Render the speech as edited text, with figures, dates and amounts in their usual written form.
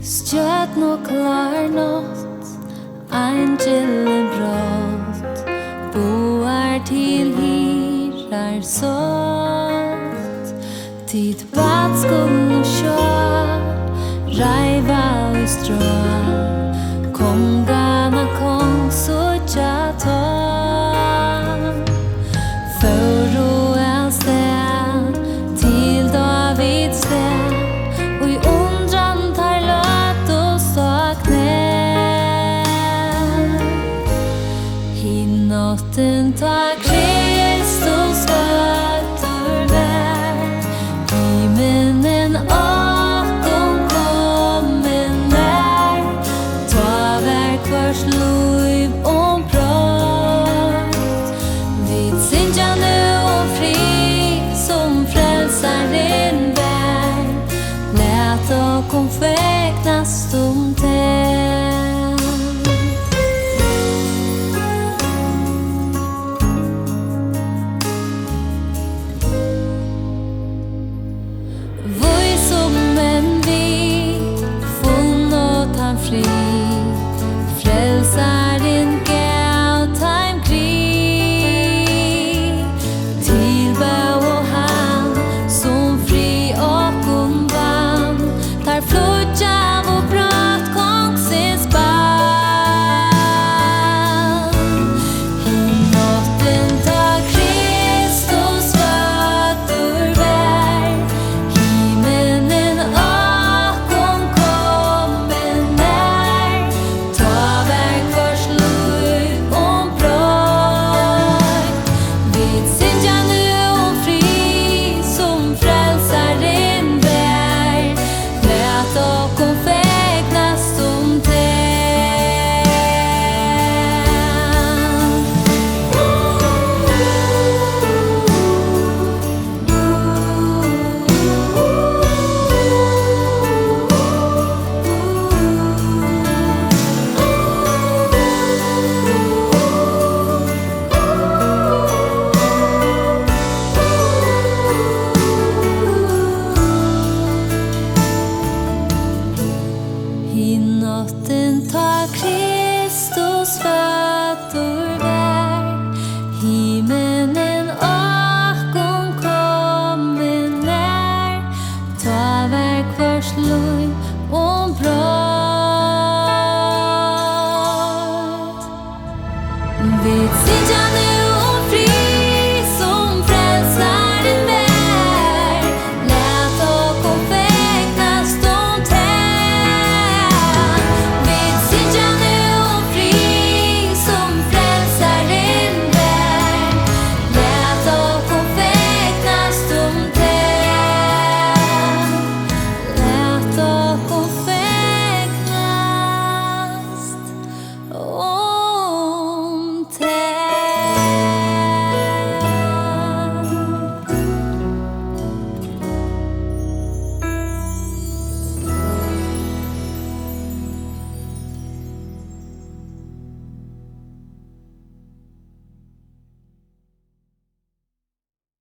Stjörn och klar natt, ein gillen brott, boar till hirar sått. Tid bad skuld och sjå, raiva och strå, kongarna kong så tjata. För och en sten till Davids sten, och i undran tar löt och sakne. Hin Náttin tar Kristus fötter vär, himlen åkom kommen där, ta vär kvars liv och brott. Vid sinja nu och fri som frälsaren bär, lät och konfektas om tänd. Voi som en vit, funnåt han fri, frälsaren gav time krig. Tillbär och han som fri och vann, tar flodja och brott kongsins band. Hin Náttin tar Kristus fötter vär, himlen åkom kommen där, ta vär kvars liv och brott. Vid sinja nu och fri som frälsaren bär, lät och konfektas om tänd. Hin Náttin tar Kristus för